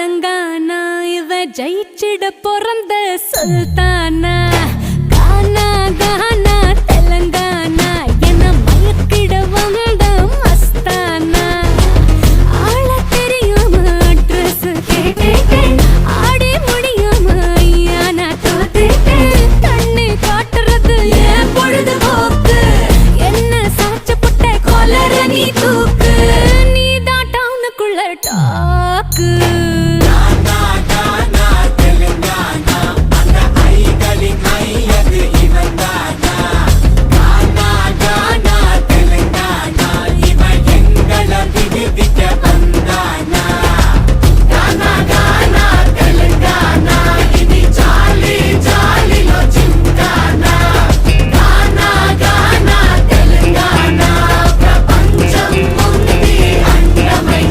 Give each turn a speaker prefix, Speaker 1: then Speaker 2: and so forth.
Speaker 1: தெலங்கானா இவ ஜெயிச்சிட பிறந்த சுல்தானா கானா கானா தெலங்கானா என மயக்கிட வந்த மஸ்தானா ஆள தெரியாம அட்ரஸ் கேட்டேன் ஆடி முடியாம ஐயானா தோத்துட்டேன் கண்ணு காட்டுறது ஏன் பொழுதுபோக்கு என்ன சாச்ச புட்ட கொலர நீ தூக்கு நீ தான் டவுனுக்குள்ள டாக்கு